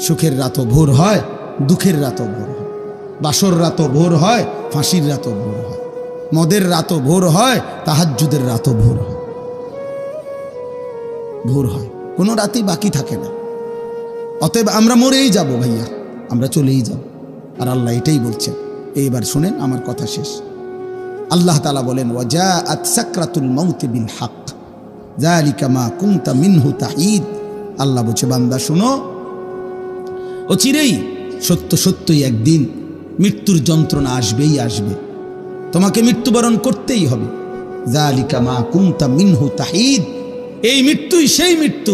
সুখের রাতও ভোর হয়, দুঃখের রাতও ভোর হয়, বাসর রাতও ভোর হয়, ফাঁসির রাতও ভোর হয়, মদের রাতও ভোর হয়, তাহাজ্জুদের রাতও ভোর হয়। ভোর হয়, কোনো রাতেই বাকি থাকে না। অতএব আমরা মরেই যাব ভাইয়া, আমরা চলেই যাব। আর আল্লাহ এটাই বলছেন। এইবার শুনেন, আমার কথা শেষ। আল্লাহ তাআলা বলেন, ওয়াজাআত সাকরাতুল মাউতি বিল হক যালিকা মা কুনতা মিনহু তাহিদ। আল্লাহ বলছে, বান্দা শুনো, অচিরেই সত্য সত্যই একদিন মৃত্যুর যন্ত্রণা আসবেই আসবে, তোমাকে মৃত্যুবরণ করতেই হবে। যালিকা মা কুনতা মিনহু তাহিদ, এই মৃত্যুই সেই মৃত্যু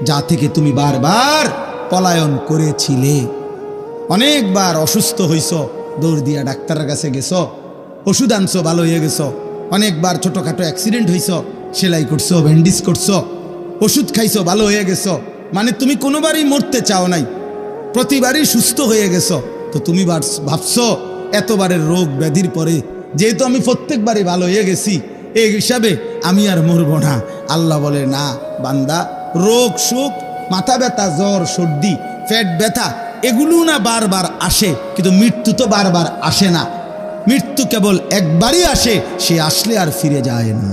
যা থেকে তুমি বারবার পলায়ন করেছিলে। অনেকবার অসুস্থ হইছ, দৌড় দিয়া ডাক্তারের কাছে গেছ, ওষুধ আনছো, ভালো হয়ে গেছ। অনেকবার ছোটোখাটো অ্যাক্সিডেন্ট হইছ, সেলাই করছো, ব্যান্ডেজ করছো, ওষুধ খাইছো, ভালো হয়ে গেছ। মানে তুমি কোনোবারই মরতে চাও নাই, প্রতিবারই সুস্থ হয়ে গেছ। তো তুমি ভাবছো এতবারের রোগ ব্যাধির পরে যেহেতু আমি প্রত্যেকবারই ভালো হয়ে গেছি, এই হিসাবে আমি আর মরব না। আল্লাহ বলে, না বান্দা, রোগ সুখ, মাথা ব্যথা, জ্বর, সর্দি, পেট ব্যথা, এগুলো না বারবার আসে, কিন্তু মৃত্যু তো বারবার আসে না। মৃত্যু কেবল একবারই আসে, সে আসলে আর ফিরে যায় না।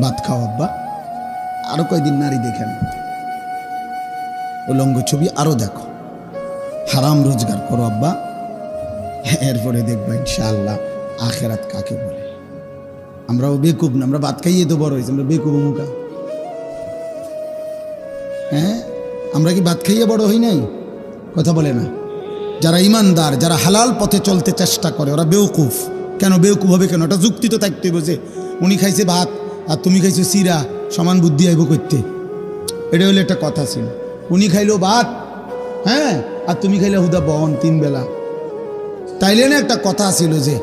ভাত খাও আব্বা, আরো কয়দিন নারী দেখেন, উলঙ্গ ছবি আরো দেখো, হারাম রোজগার করো আব্বা, এরপরে দেখবা ইনশাআল্লাহ আখেরাত কাকে বলে। আমরাও বেকুব না, আমরা ভাত খাইয়ে তো বড় হয়েছি, আমরা বেকুব মুখা। হ্যাঁ, আমরা কি ভাত খাইয়ে বড় হই নাই? কথা বলে না। যারা ইমানদার, যারা হালাল পথে চলতে চেষ্টা করে, ওরা বেউকুফ। কেন বেউকুফ হবে কেন? ওটা যুক্তি তো থাকতে বোঝে। উনি খাইছে ভাত আর তুমি খাইছো চিরা, সমান বুদ্ধি আইব করতে, এটা হলে একটা কথা ছিল। উনি খাইলো ভাত, হ্যাঁ, আর তুমি খাইলে হুদা বহন 3 বেলা, তাইলে না একটা কথা ছিল যে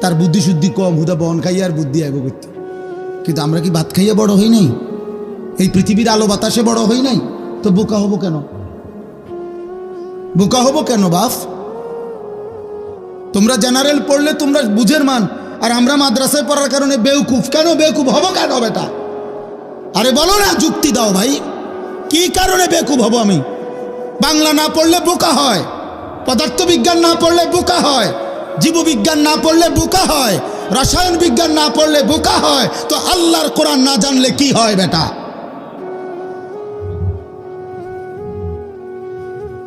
তার বুদ্ধি শুদ্ধি কম, হুদা বহন খাইয়া আর বুদ্ধি আইব করতে। কিন্তু আমরা কি ভাত খাইয়া বড় হই নাই? এই পৃথিবীর আলো বাতাসে বড় হই নাই? তো বোকা হবো কেন? বোকা হবো কেন বাপ? তোমরা জেনারেল পড়লে তোমরা বুঝের মান, আর আমরা মাদ্রাসায় পড়ার কারণে বেউকুফ। কেন বেউকুফ হবো কেন বেটা? আরে বলো না, যুক্তি দাও ভাই, কি কারণে বেকুব হব আমি? বাংলা না পড়লে বোকা হয়, পদার্থবিজ্ঞান না পড়লে বোকা হয়, জীববিজ্ঞান না পড়লে বোকা হয়, রসায়ন বিজ্ঞান না পড়লে বোকা হয়। তো আল্লাহর কোরআন না জানলে কি হয় বেটা?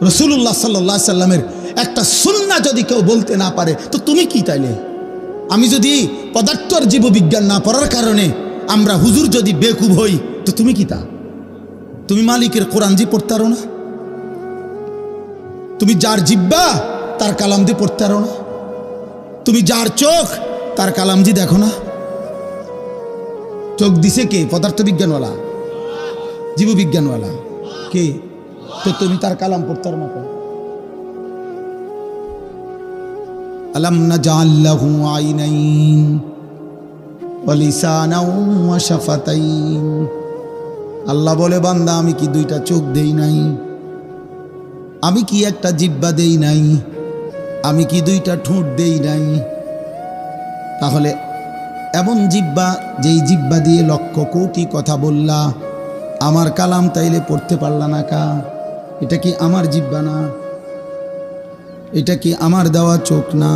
রাসূলুল্লাহ সাল্লাল্লাহু আলাইহি সাল্লামের একটা সুন্নাহ যদি কেউ বলতে না পারে, তো তুমি কি তাইলে? আমি যদি পদার্থ আর জীববিজ্ঞান না পড়ার কারণে আমরা হুজুর যদি বেকুব হই, তো তুমি কি তা? তুমি মালিকের কোরআন জি পড়তে পারো না? তুমি যার জিব্বা তার কালাম দিয়ে পড়তে পারো না? তুমি যার চোখ তার কালাম জি দেখো না? চোখ দিছে কে? পদার্থবিজ্ঞানওয়ালা, জীববিজ্ঞানওয়ালা কে? তো তুমি তার কালাম পড়তে পারো না কেন? আলাম নাজআল লাহু আইনাইন ওয়া লিসানাও ওয়া শাফাতাইন। আল্লাহ বলে, বান্দা আমি কি 2টা চোখ দেই নাই? আমি কি একটা জিহ্বা দেই নাই? আমি কি 2টা ঠোঁট দেই নাই? তাহলে এমন জিহ্বা, যেই জিহ্বা দিয়ে লক্ষ কোটি কথা বললা, আমার কালাম তাইলে পড়তে পারলা না কা? এটা কি আমার জিহ্বা না? এটা কি আমার দেওয়া চোখ না?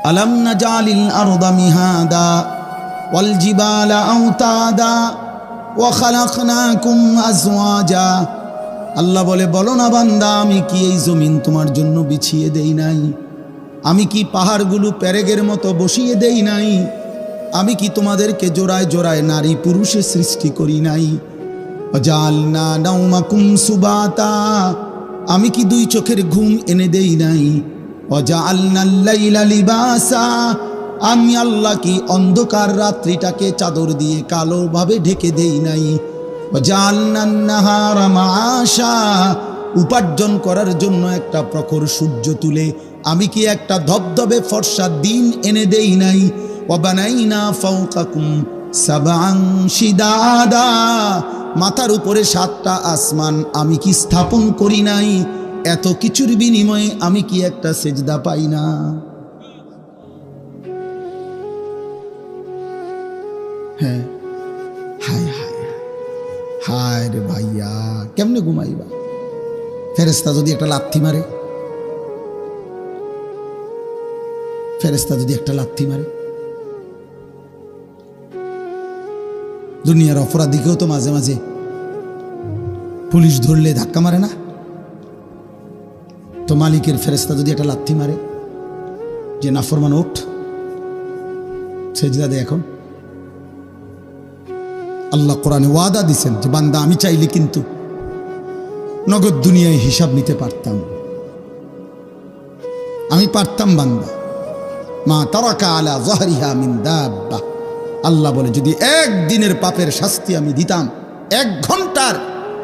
আলাম নাজালিল আরদা মিহাদা ওয়াল জিবালা আওতাদা ওয়া খালাকনাকুম আজওয়াজা। আল্লাহ বলে, বলো না বান্দা, আমি কি এই জমিন তোমার জন্য বিছিয়ে দেই নাই? আমি কি পাহাড়গুলো পেরেগের মতো বসিয়ে দেই নাই? আমি কি তোমাদেরকে জোড়ায় জোড়ায় নারী পুরুষে সৃষ্টি করি নাই? ওয়াজালনা নাওমাকুম সুবাতা, আমি কি 2 চোখের ঘুম এনে দেই নাই? ওয়াজালনাল লাইলা লিবাসা, আমি আল্লাহ কি অন্ধকার রাত্রিটাকে চাদর দিয়ে কালোভাবে ঢেকে দেই নাই? ওয়াজালনান নাহারা মাআশা, উপার্জন করার জন্য একটা প্রখর সূর্য তুলে আমি কি একটা ধবধবে ফর্সা দিন এনে দেই নাই? ওয়াবানাইনা ফাওকাকুম সাবআন শিদাদা, মাথার উপরে 7টা আসমান আমি কি স্থাপন করি নাই? এত কিছুর বিনিময়ে আমি কি একটা সেজদা পাই না? হ্যাঁ, রে ভাইয়া, কেমনে ঘুমাইবা? ফেরেশতা যদি একটা লাথি মারে, ফেরেশতা যদি একটা লাথি মারে, দুনিয়ার অপরাধীকেও তো মাঝে মাঝে পুলিশ ধরলে ধাক্কা মারে না? তো মালিকের ফেরেশতা যদি একটা লাথি মারে যে নাফরমান ওঠ, সেজদা দে এখন। আল্লাহ কোরআনে ওয়াদা দিছেন যে বান্দা আমি চাইলে কিন্তু নগদ দুনিয়ায় হিসাব নিতে পারতাম, আমি পারতাম বান্দা। মা তারাকা আলা যাহরিহা মিন দাব্বা, আল্লাহ বলে যদি একদিনের পাপের শাস্তি আমি দিতাম, 1 ঘন্টার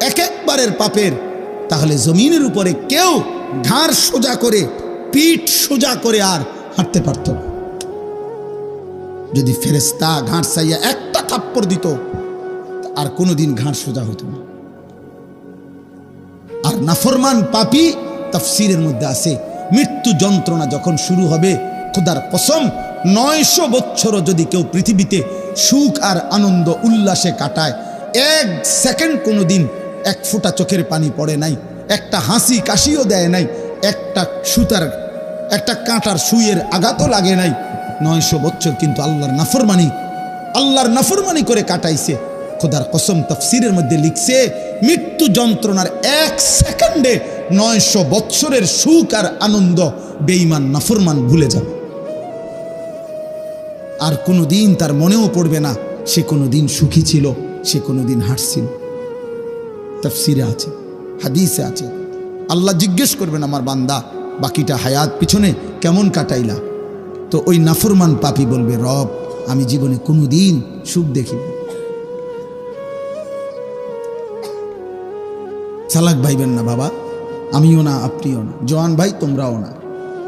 একবারের পাপের, তাহলে জমিনের উপরে কেউ ঘাড় সোজা করে, পিঠ সোজা করে আর হাঁটতে পারত না। যদি ফেরেশতা ঘাড় চাইয়া একটা থাপ্পড় দিত, আর কোনোদিন ঘাড় সোজা হতো না। আর নাফরমান পাপী, তাফসীরের মধ্যে আছে মৃত্যু যন্ত্রণা যখন শুরু হবে, খোদার কসম 900 বছরও যদি কেউ পৃথিবীতে সুখ আর আনন্দ উল্লাসে কাটায়, 1 সেকেন্ড কোনোদিন 1 ফোঁটা চোখের পানি পড়ে নাই, একটা হাসি কাশিও দেয় নাই, একটা সুতার একটা কাঁটার সুইয়ের আঘাতও লাগে নাই, 900 বছর কিন্তু আল্লাহর নাফরমানি করে কাটাইছে। খোদার কসম তাফসীরের মধ্যে লিখছে মৃত্যু যন্ত্রণার 1 সেকেন্ডে 900 বছরের সুখ আর আনন্দ বেঈমান নাফরমান ভুলে যাবে। আর কোনোদিন তার মনেও পড়বে না সে কোনোদিন সুখী ছিল, সে কোনোদিন হাসছিল। তাফসীরে আছে, হাদিসে আছে। আল্লাহ জিজ্ঞেস করবেন আমার বান্দা বাকিটা হায়াত পিছনে কেমন কাটাইলা? তো ওই নাফরমান পাপী বলবে রব আমি জীবনে কোনোদিন সুখ দেখিনি। চালাক ভাইবেন না বাবা, আমিও না আপনিও না, জওয়ান ভাই তোমরাও না,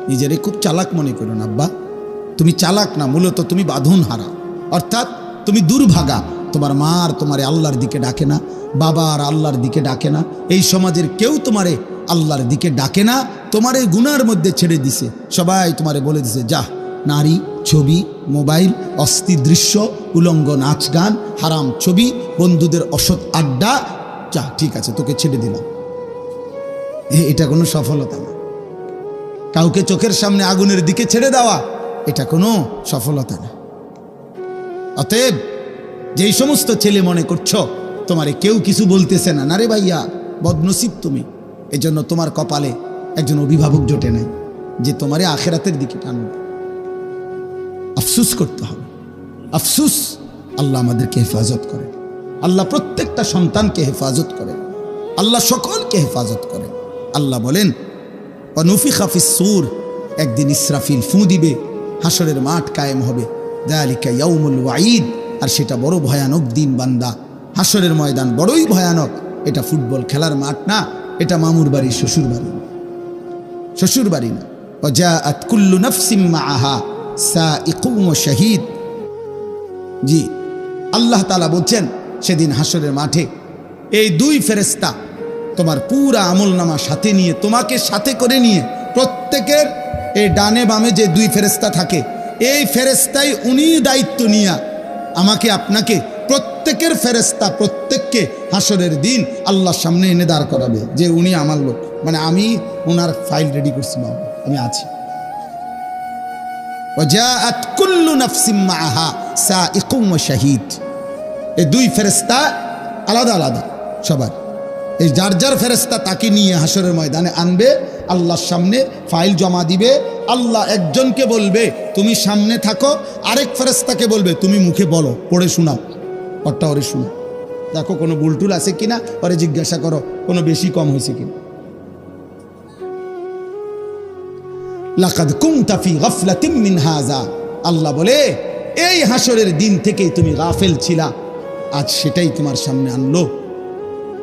নিজেরে খুব চালাক মনে করো না। আব্বা তুমি চালাক না, মূলত তুমি বাঁধন হারা, অর্থাৎ তুমি দুর্ভাগা। তোমার মা আর তোমারে আল্লাহর দিকে ডাকে না, বাবা আর আল্লাহর দিকে ডাকে না, এই সমাজের কেউ তোমারে আল্লাহর দিকে ডাকে না, তোমারে গুনার মধ্যে ছেড়ে দিছে। সবাই তোমারে বলে দিছে যা, নারী, ছবি, মোবাইল, অস্থির দৃশ্য, উলঙ্গ নাচ গান, হারাম ছবি, বন্ধুদের অসৎ আড্ডা, যা ঠিক আছে তোকে ছেড়ে দিলাম। এটা কোনো সফলতা না। কাউকে চোখের সামনে আগুনের দিকে ছেড়ে দেওয়া এটা কোনো সফলতা না। অতএব যেই সমস্ত ছেলে মনে করছো তোমারে কেউ কিছু বলতেছে না, না রে ভাইয়া বদনসিব তুমি, এজন্য তোমার কপালে একজন অভিভাবক জোটে নাই যে তোমারে আখেরাতের দিকে টানবে। আফসুস করতে হবে, আফসুস। আল্লাহ আমাদেরকে হেফাজত করে, আল্লাহ প্রত্যেকটা সন্তানকে হেফাজত করে, আল্লাহ সকলকে হেফাজত করে। আল্লাহ বলেন ওয়ানুফিখা ফিস-সূর, একদিন ইসরাফিল ফু দিবে, হাসরের মাঠ কায়েম হবে। যালিকা ইয়াউমুল ওয়াঈদ, আর সেটা বড় ভয়ানক দিন বান্দা। হাসরের ময়দান বড়ই ভয়ানক। এটা ফুটবল খেলার মাঠ না, এটা মামুর বাড়ি, শ্বশুর বাড়ি, শ্বশুর বাড়ি না। ওয়াজাআত কুল্লু নাফসিম মাআহা সাইকুম ওয়া শাহীদ। জি আল্লাহ তাআলা বলছেন সেদিন হাসরের মাঠে এই 2 ফেরেশতা তোমার পুরা আমলনামা সাথে নিয়ে, তোমাকে সাথে করে নিয়ে, প্রত্যেকের এই ডানে বামে যে 2 ফেরেশতা থাকে, এই ফেরেশতাই উনি দায়িত্ব নিয়ে আমাকে আপনাকে প্রত্যেকের ফেরেশতা প্রত্যেককে হাসরের দিন আল্লাহর সামনে এনে দাঁড় করাবে যে উনি আমার লোক, মানে আমি ওনার ফাইল রেডি করছি, বাবা আমি আছি। ওয়াজাআত কুল্লু নাফসিম মাআহা সাইকুম ওয়া শাহীদ। এই 2 ফেরেশতা আলাদা আলাদা সবার, এই যার যার ফেরেশতা তাকে নিয়ে হাসরের ময়দানে আনবে, আল্লাহর সামনে ফাইল জমা দিবে। আল্লাহ একজনকে বলবে তুমি সামনে থাকো, আরেক ফেরেশতাকে বলবে তুমি মুখে বলো, পড়ে শোনাও, ওরটা ওরে শোনো, দেখো কোনো ভুলটুল আছে কিনা, ওরে জিজ্ঞাসা করো কোনো বেশি কম হয়েছে কিনা। লাকাদ কুনতা ফি গাফলাতিন মিন হাযা, আল্লাহ বলে এই হাসরের দিন থেকেই তুমি গাফেল ছিলা, আজ সেটাই তোমার সামনে আনলো।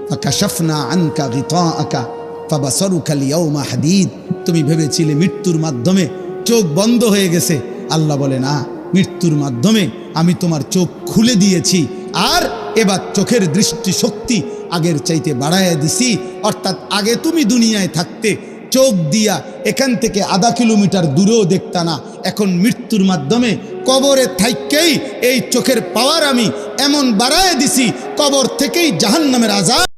ফাকাশাফনা আনকা গিতাআকা ফাবাসারুকা আল-ইয়াওমা হাদীদ, তুমি ভেবেছিলে মৃত্যুর মাধ্যমে চোখ বন্ধ হয়ে গেছে। আল্লাহ বলে না, মৃত্যুর মাধ্যমে আমি তোমার চোখ খুলে দিয়েছি, আর এবার চোখের দৃষ্টি শক্তি আগের চাইতে বাড়াইয়া দিছি। অর্থাৎ আগে তুমি দুনিয়ায় থাকতে চোখ দিয়া এখান থেকে আধা কিলোমিটার দূরেও দেখতা না, এখন মৃত্যুর মাধ্যমে কবরে থাইকেই এই চোখের পাওয়ার আমি এমন বাড়াইয়া দিছি, কবর থেকেই জাহান্নামের আযাব